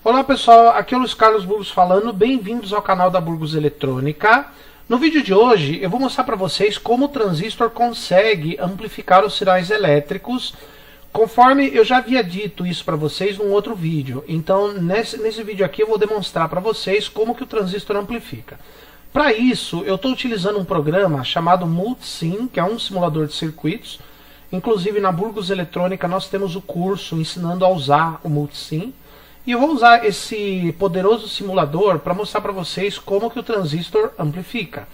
Olá pessoal, aqui é o Luiz Carlos Burgos falando, bem-vindos ao canal da Burgos Eletrônica. No vídeo de hoje eu vou mostrar para vocês como o transistor consegue amplificar os sinais elétricos, conforme eu já havia dito isso para vocês num outro vídeo. Então nesse vídeo aqui eu vou demonstrar para vocês como que o transistor amplifica. Para isso eu estou utilizando um programa chamado Multisim, que é um simulador de circuitos. Inclusive na Burgos Eletrônica nós temos o curso ensinando a usar o Multisim. E eu vou usar esse poderoso simulador para mostrar para vocês como que o transistor amplifica.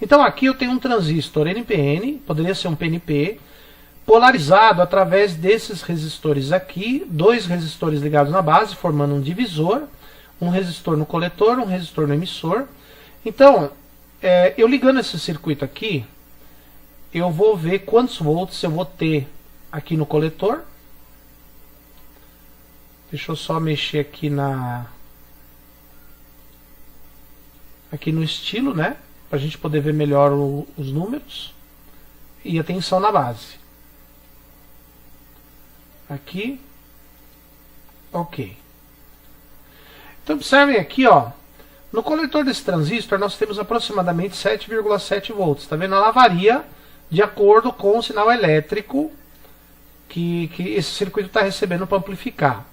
Então aqui eu tenho um transistor NPN, poderia ser um PNP, polarizado através desses resistores aqui, dois resistores ligados na base, formando um divisor, um resistor no coletor, um resistor no emissor. Então, eu ligando esse circuito aqui, eu vou ver quantos volts eu vou ter aqui no coletor. Deixa eu só mexer aqui aqui no estilo, né? Para a gente poder ver melhor os números. E a tensão na base. Aqui. Ok. Então observem aqui, ó. No coletor desse transistor nós temos aproximadamente 7,7 volts. Tá vendo? Ela varia de acordo com o sinal elétrico que esse circuito está recebendo para amplificar.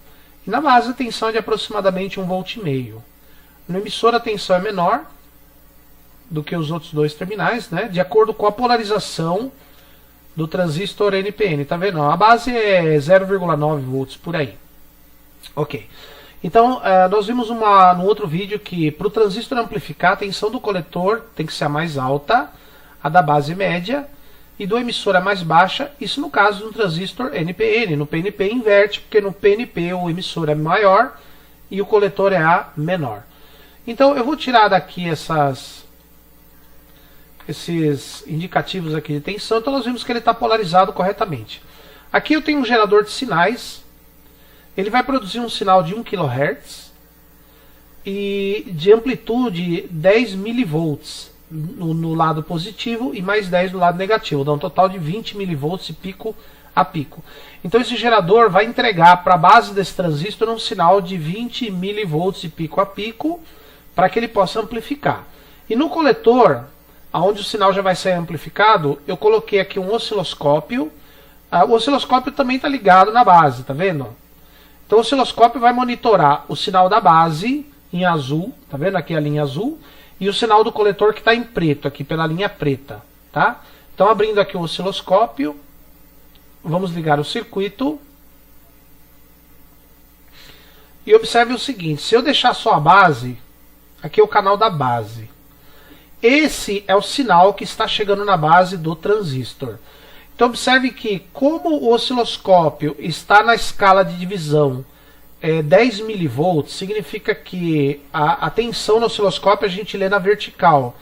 E na base a tensão é de aproximadamente 1,5 V. No emissor a tensão é menor do que os outros dois terminais, né? De acordo com a polarização do transistor NPN. Tá vendo? A base é 0,9 volts por aí. Ok. Então nós vimos no outro vídeo que para o transistor amplificar a tensão do coletor tem que ser a mais alta, a da base média, e do emissor a mais baixa, isso no caso do transistor NPN. No PNP inverte, porque no PNP o emissor é maior e o coletor é A menor. Então eu vou tirar daqui esses indicativos aqui de tensão, então nós vimos que ele está polarizado corretamente. Aqui eu tenho um gerador de sinais, ele vai produzir um sinal de 1 kHz e de amplitude 10 mV. No lado positivo e mais 10 no lado negativo, dá um total de 20 mV de pico a pico. Então esse gerador vai entregar para a base desse transistor um sinal de 20 mV de pico a pico para que ele possa amplificar. E no coletor, onde o sinal já vai ser amplificado, eu coloquei aqui um osciloscópio. O osciloscópio também está ligado na base, tá vendo? Então o osciloscópio vai monitorar o sinal da base em azul, tá vendo aqui a linha azul, e o sinal do coletor que está em preto, aqui pela linha preta. Tá? Então abrindo aqui o osciloscópio, vamos ligar o circuito. E observe o seguinte, se eu deixar só a base, aqui é o canal da base. Esse é o sinal que está chegando na base do transistor. Então observe que como o osciloscópio está na escala de divisão 10 mV, significa que a tensão no osciloscópio a gente lê na vertical.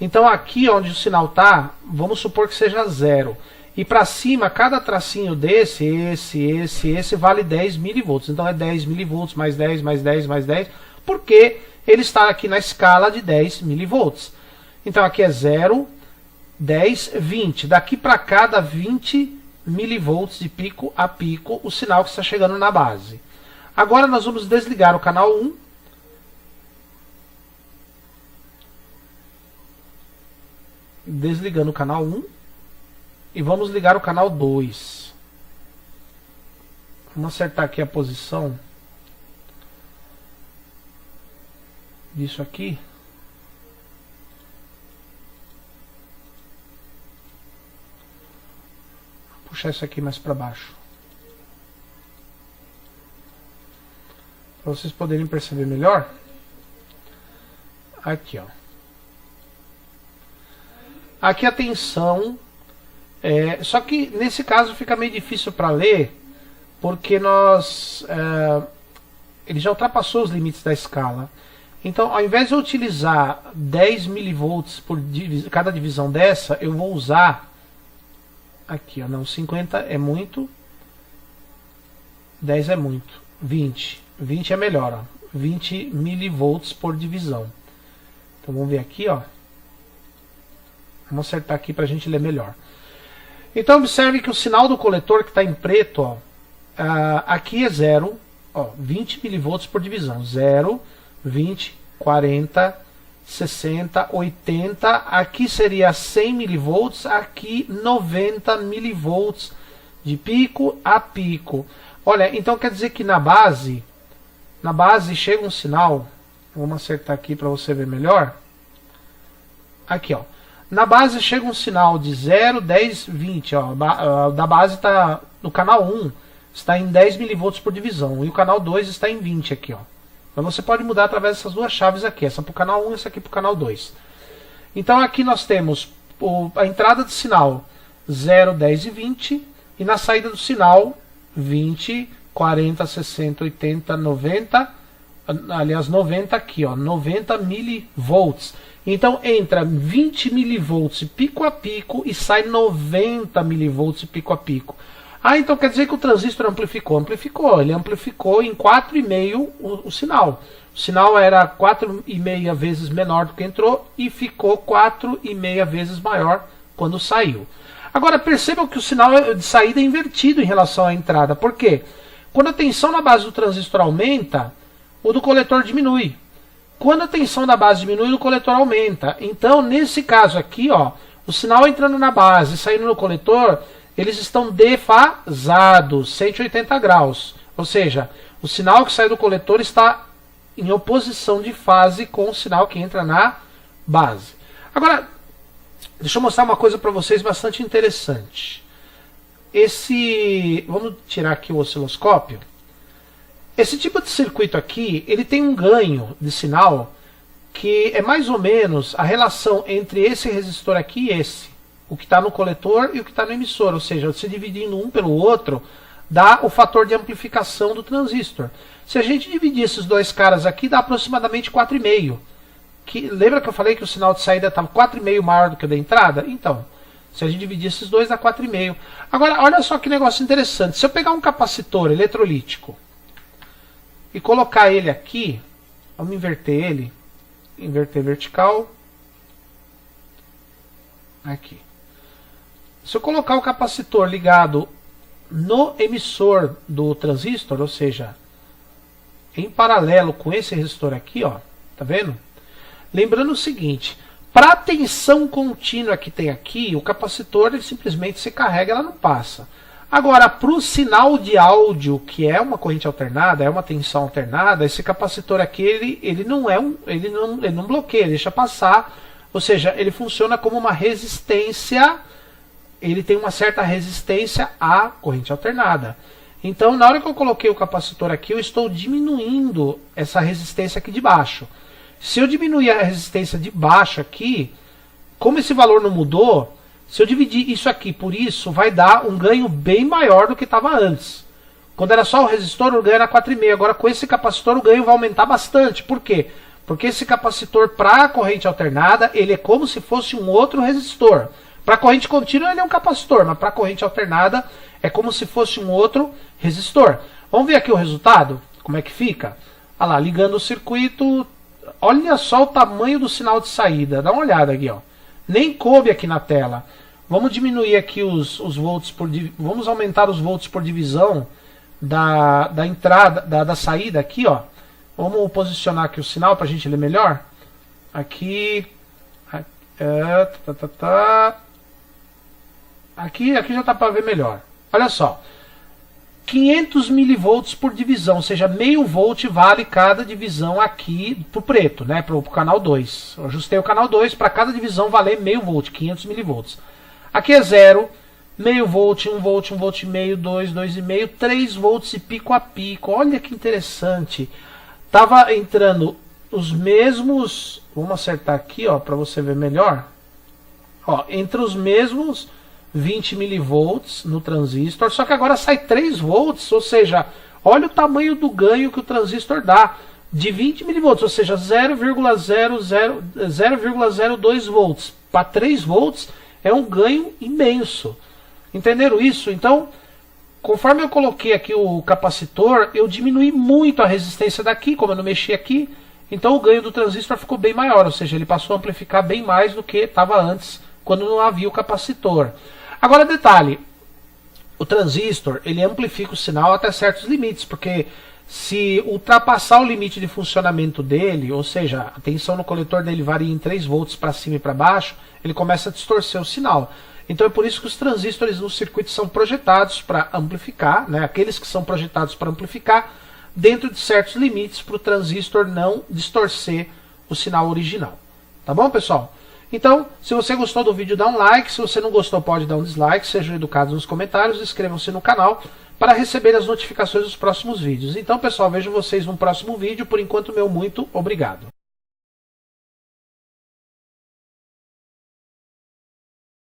Então aqui onde o sinal está, vamos supor que seja 0. E para cima, cada tracinho desse, esse vale 10 mV. Então é 10 mV, mais 10, mais 10, mais 10, porque ele está aqui na escala de 10 mV. Então aqui é 0, 10, 20. Daqui para cá dá 20 mV de pico a pico, o sinal que está chegando na base. Agora nós vamos desligar o canal 1. Desligando o canal 1. E vamos ligar o canal 2. Vamos acertar aqui a posição disso aqui. Vou puxar isso aqui mais para baixo, para vocês poderem perceber melhor. Aqui, ó. Aqui a tensão. Só que nesse caso fica meio difícil para ler, porque ele já ultrapassou os limites da escala. Então, ao invés de eu utilizar 10 mV por cada divisão dessa, eu vou usar aqui, ó, não, 50 é muito, 10 é muito, 20 é melhor, ó, 20 mV por divisão. Então vamos ver aqui, ó. Vamos acertar aqui para a gente ler melhor. Então observe que o sinal do coletor que está em preto, ó, aqui é 0, ó, 20 milivolts por divisão, 0, 20, 40, 60, 80, aqui seria 100 milivolts, aqui 90 milivolts de pico a pico. Olha, então quer dizer que na base chega um sinal, vamos acertar aqui para você ver melhor, aqui ó, na base chega um sinal de 0, 10, 20, ó, da base está no canal 1, está em 10 milivolts por divisão, e o canal 2 está em 20 aqui, ó. Então você pode mudar através dessas duas chaves aqui, essa para o canal 1 e essa aqui para o canal 2. Então aqui nós temos a entrada do sinal 0, 10 e 20, e na saída do sinal 20, 40, 60, 80, 90, aliás 90 aqui, ó, 90 milivolts. Então entra 20 milivolts pico a pico e sai 90 milivolts pico a pico. Ah, então quer dizer que o transistor amplificou? Amplificou, ele amplificou em 4,5 o sinal. O sinal era 4,5 vezes menor do que entrou e ficou 4,5 vezes maior quando saiu. Agora percebam que o sinal de saída é invertido em relação à entrada. Por quê? Quando a tensão na base do transistor aumenta, o do coletor diminui. Quando a tensão da base diminui, o coletor aumenta. Então, nesse caso aqui, ó, o sinal entrando na base e saindo no coletor, eles estão defasados, 180 graus. Ou seja, o sinal que sai do coletor está em oposição de fase com o sinal que entra na base. Agora, deixa eu mostrar uma coisa para vocês bastante interessante. Vamos tirar aqui o osciloscópio. Esse tipo de circuito aqui, ele tem um ganho de sinal que é mais ou menos a relação entre esse resistor aqui e esse. O que está no coletor e o que está no emissor. Ou seja, se dividindo um pelo outro, dá o fator de amplificação do transistor. Se a gente dividir esses dois caras aqui, dá aproximadamente 4,5. Lembra que eu falei que o sinal de saída estava 4,5 maior do que o da entrada? Então, se a gente dividir esses dois, dá 4,5. Agora, olha só que negócio interessante. Se eu pegar um capacitor eletrolítico e colocar ele aqui, vamos inverter ele, inverter vertical, aqui. Se eu colocar o capacitor ligado no emissor do transistor, ou seja, em paralelo com esse resistor aqui, ó, tá vendo? Lembrando o seguinte, para a tensão contínua que tem aqui, o capacitor ele simplesmente se carrega, ela não passa. Agora, para o sinal de áudio, que é uma corrente alternada, é uma tensão alternada, esse capacitor aqui ele não bloqueia, ele deixa passar, ou seja, ele funciona como uma resistência. Ele tem uma certa resistência à corrente alternada. Então, na hora que eu coloquei o capacitor aqui, eu estou diminuindo essa resistência aqui de baixo. Se eu diminuir a resistência de baixo aqui, como esse valor não mudou, se eu dividir isso aqui por isso, vai dar um ganho bem maior do que estava antes. Quando era só o resistor, o ganho era 4,5. Agora, com esse capacitor, o ganho vai aumentar bastante. Por quê? Porque esse capacitor, para a corrente alternada, ele é como se fosse um outro resistor. Para a corrente contínua ele é um capacitor, mas para a corrente alternada é como se fosse um outro resistor. Vamos ver aqui o resultado, como é que fica? Olha lá, ligando o circuito, olha só o tamanho do sinal de saída, dá uma olhada aqui, ó. Nem coube aqui na tela. Vamos diminuir aqui os volts vamos aumentar os volts por divisão da entrada, da saída aqui, ó. Vamos posicionar aqui o sinal para a gente ler melhor. Aqui, Aqui já está para ver melhor. Olha só. 500 milivolts por divisão, ou seja, meio volt vale cada divisão aqui para o preto, né, para o canal 2. Eu ajustei o canal 2 para cada divisão valer meio volt, 500 milivolts. Aqui é 0, meio volt, 1 volt, 1 volt e meio, 2, 2,5, 3 volts e pico a pico. Olha que interessante. Tava entrando os mesmos, vamos acertar aqui, ó, para você ver melhor. Ó, entre os mesmos 20 milivolts no transistor, só que agora sai 3 volts, ou seja, olha o tamanho do ganho que o transistor dá, de 20 milivolts, ou seja, 0,02 volts para 3 volts é um ganho imenso. Entenderam isso? Então, conforme eu coloquei aqui o capacitor, eu diminui muito a resistência daqui, como eu não mexi aqui, então o ganho do transistor ficou bem maior, ou seja, ele passou a amplificar bem mais do que estava antes, quando não havia o capacitor. Agora, detalhe, o transistor ele amplifica o sinal até certos limites, porque se ultrapassar o limite de funcionamento dele, ou seja, a tensão no coletor dele varia em 3 volts para cima e para baixo, ele começa a distorcer o sinal. Então é por isso que os transistores no circuito são projetados para amplificar, né, aqueles que são projetados para amplificar, dentro de certos limites para o transistor não distorcer o sinal original. Tá bom, pessoal? Então, se você gostou do vídeo, dá um like. Se você não gostou, pode dar um dislike. Sejam educados nos comentários. Inscrevam-se no canal para receber as notificações dos próximos vídeos. Então, pessoal, vejo vocês no próximo vídeo. Por enquanto, meu muito obrigado.